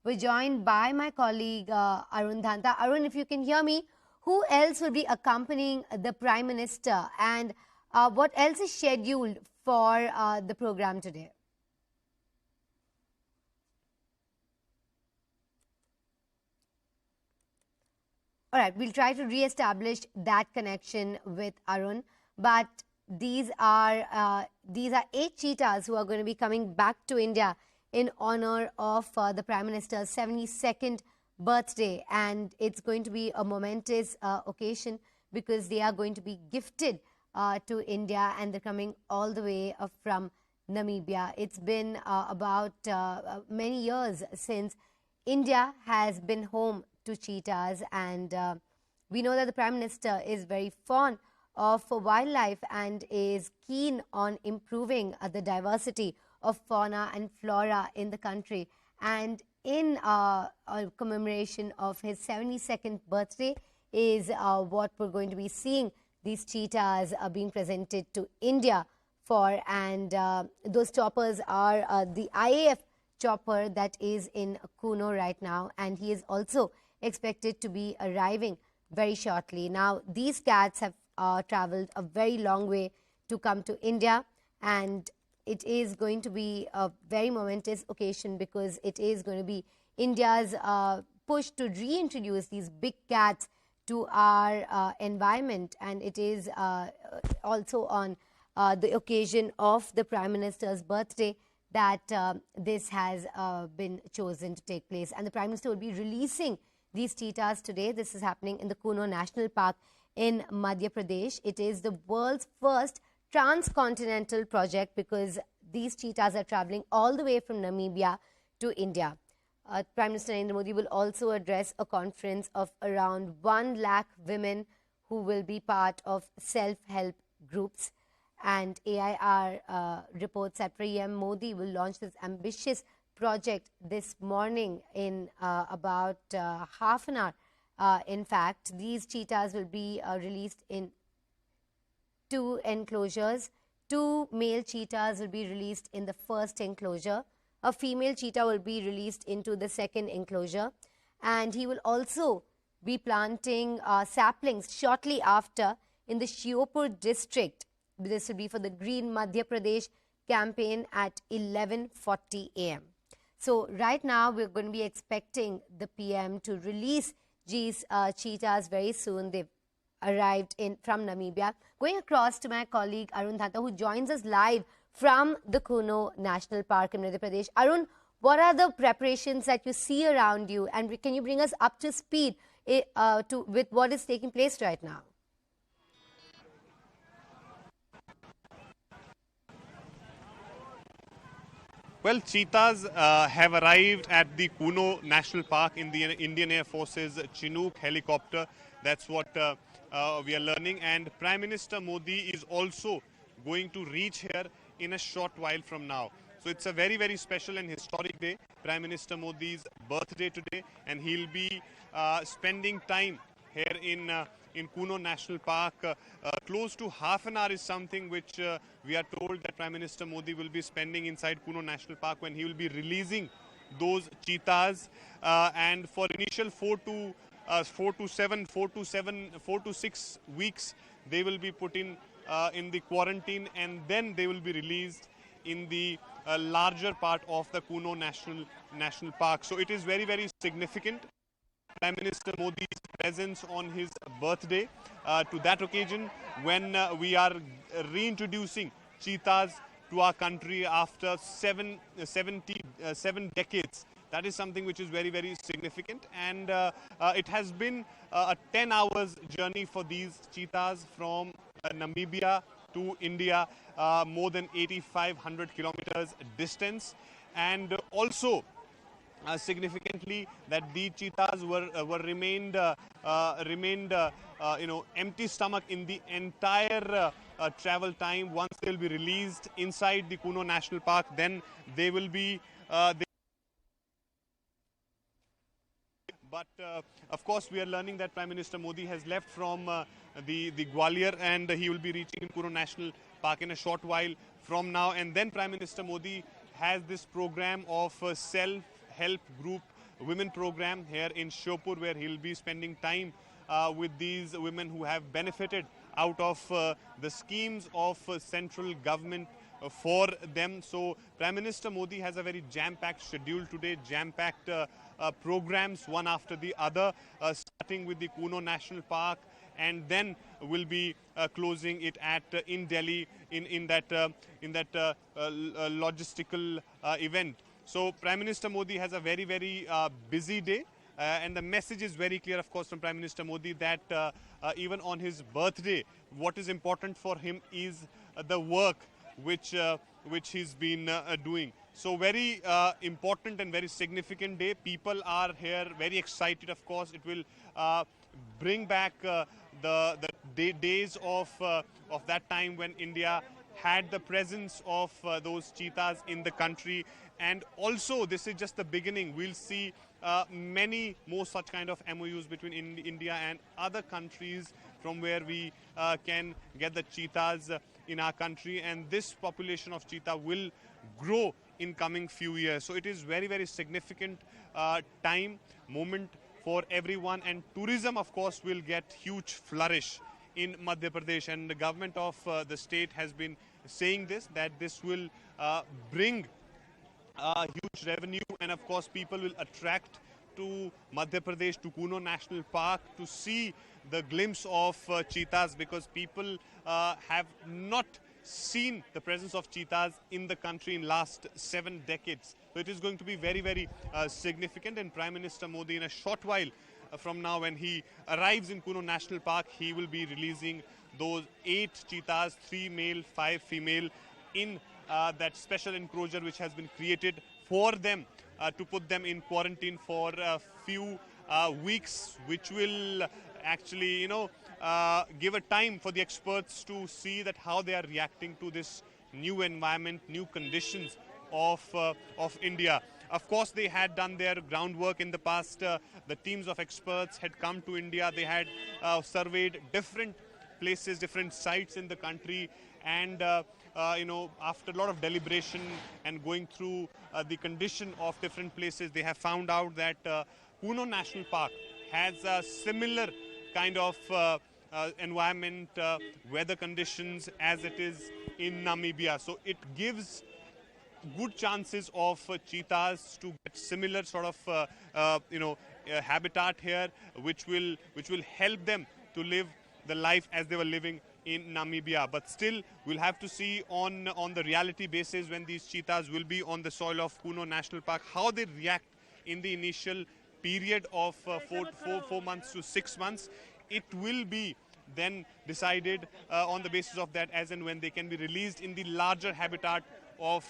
We're joined by my colleague Arun Dhanta. Arun, if you can hear me, who else will be accompanying the Prime Minister, and what else is scheduled for the program today? All right, we'll try to re-establish that connection with Arun. But these are 8 cheetahs who are going to be coming back to India in honor of the Prime Minister's 72nd birthday, and it's going to be a momentous occasion because they are going to be gifted to India, and they're coming all the way from Namibia. It's been about many years since India has been home to cheetahs, and we know that the Prime Minister is very fond of wildlife and is keen on improving the diversity of fauna and flora in the country. And in a commemoration of his 72nd birthday is what we're going to be seeing these cheetahs being presented to India for, and those choppers are the IAF chopper that is in Kuno right now, and he is also expected to be arriving very shortly. Now, these cats have traveled a very long way to come to India, and it is going to be a very momentous occasion because it is going to be India's push to reintroduce these big cats to our environment, and it is also on the occasion of the Prime Minister's birthday that this has been chosen to take place. And the Prime Minister will be releasing these cheetahs today. This is happening in the Kuno National Park in Madhya Pradesh. It is the world's first transcontinental project because these cheetahs are traveling all the way from Namibia to India. Prime Minister Narendra Modi will also address a conference of around 1 lakh women who will be part of self-help groups. And AIR reports that PM Modi will launch this ambitious project this morning in about half an hour. In fact, these cheetahs will be released in 2 enclosures. 2 male cheetahs will be released in the first enclosure. A female cheetah will be released into the second enclosure. And he will also be planting saplings shortly after in the Shiopur district. This will be for the Green Madhya Pradesh campaign at 11:40 a.m. So right now we're going to be expecting the PM to release these cheetahs very soon. They've arrived from Namibia. Going across to my colleague Arun Dhanta, who joins us live from the Kuno National Park in Madhya Pradesh. Arun, what are the preparations that you see around you, and can you bring us up to speed with what is taking place right now? Well, cheetahs have arrived at the Kuno National Park in the Indian Air Force's Chinook helicopter. That's what we are learning. And Prime Minister Modi is also going to reach here in a short while from now. So it's a very, very special and historic day. Prime Minister Modi's birthday today, and he'll be spending time here in Kuno National Park. Close to half an hour is something which we are told that Prime Minister Modi will be spending inside Kuno National Park when he will be releasing those cheetahs. And for initial 4 to 6 weeks, they will be put in the quarantine, and then they will be released in the larger part of the Kuno National Park. So it is very, very significant. Prime Minister Modi's presence on his birthday to that occasion when we are reintroducing cheetahs to our country after 7 decades. That is something which is very, very significant, and it has been a 10 hours journey for these cheetahs from Namibia to India, more than 8,500 kilometers distance, and also significantly that the cheetahs remained empty stomach in the entire travel time. Once they will be released inside the Kuno National Park, then they will be but of course we are learning that Prime Minister Modi has left from the Gwalior, and he will be reaching Kuno National Park in a short while from now. And then Prime Minister Modi has this program of self-help group women program here in Shopur, where he'll be spending time with these women who have benefited out of the schemes of central government for them. So Prime Minister Modi has a very jam-packed schedule today, jam-packed programs one after the other, starting with the Kuno National Park, and then will be closing it at in Delhi in that logistical event. So Prime Minister Modi has a very busy day. And the message is very clear, of course, from Prime Minister Modi that even on his birthday, what is important for him is the work which he's been doing. So very important and very significant day. People are here very excited. Of course, it will bring back the days of that time when India had the presence of those cheetahs in the country. And also, this is just the beginning. We'll see many more such kind of MOUs between India and other countries from where we can get the cheetahs in our country. And this population of cheetah will grow in coming few years. So it is very significant moment for everyone. And tourism, of course, will get huge flourish in Madhya Pradesh. And the government of the state has been saying this, that this will bring huge revenue, and of course people will attract to Madhya Pradesh, to Kuno National Park, to see the glimpse of cheetahs, because people have not seen the presence of cheetahs in the country in last 7 decades. So it is going to be very significant. And Prime Minister Modi, in a short while from now, when he arrives in Kuno National Park, he will be releasing those 8 cheetahs, 3 male, 5 female, in that special enclosure which has been created for them, to put them in quarantine for a few weeks, which will actually, give a time for the experts to see that how they are reacting to this new environment, new conditions of India. Of course, they had done their groundwork in the past. The teams of experts had come to India. They had surveyed different places, different sites in the country, and after a lot of deliberation and going through the condition of different places, they have found out that Kuno National Park has a similar kind of environment, weather conditions as it is in Namibia. So it gives good chances of cheetahs to get similar sort of habitat here, which will help them to live the life as they were living in Namibia. But still, we'll have to see on the reality basis, when these cheetahs will be on the soil of Kuno National Park, how they react in the initial period of 4 months to 6 months. It will be then decided on the basis of that, as and when they can be released in the larger habitat of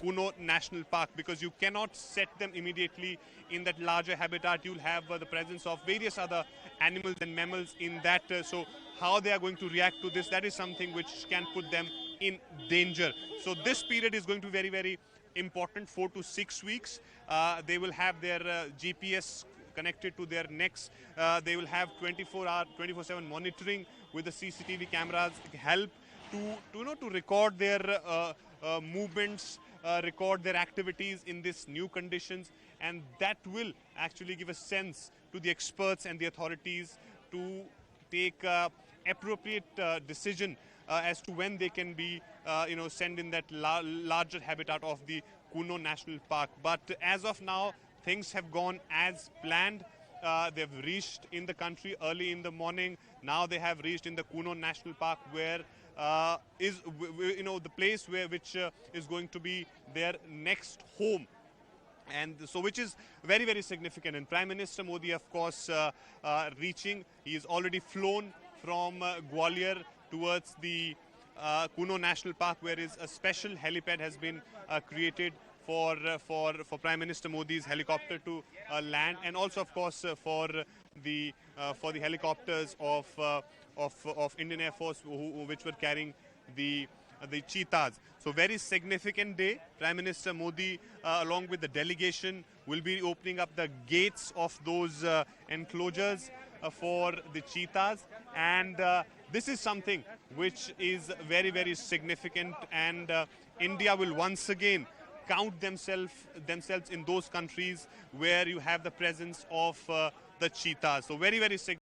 Kuno National Park, because you cannot set them immediately in that larger habitat. You'll have the presence of various other animals and mammals in that. So how they are going to react to this, that is something which can put them in danger. So this period is going to be very important, 4 to 6 weeks. They will have their GPS connected to their necks. They will have 24/7 monitoring with the CCTV cameras, help to record their movements, record their activities in these new conditions, and that will actually give a sense to the experts and the authorities to take appropriate decision as to when they can be sent in that larger habitat of the Kuno National Park. But as of now, things have gone as planned. They've reached in the country early in the morning. Now they have reached in the Kuno National Park, where is the place which is going to be their next home. And so, which is very significant. And Prime Minister Modi, of course, reaching. He is already flown from Gwalior towards the Kuno National Park, where is a special helipad has been created for Prime Minister Modi's helicopter to land, and also, of course, for the helicopters of Indian Air Force which were carrying the cheetahs. So very significant day. Prime Minister Modi, along with the delegation, will be opening up the gates of those enclosures for the cheetahs, and this is something which is very significant, and India will once again count themselves in those countries where you have the presence of the cheetahs. So very, very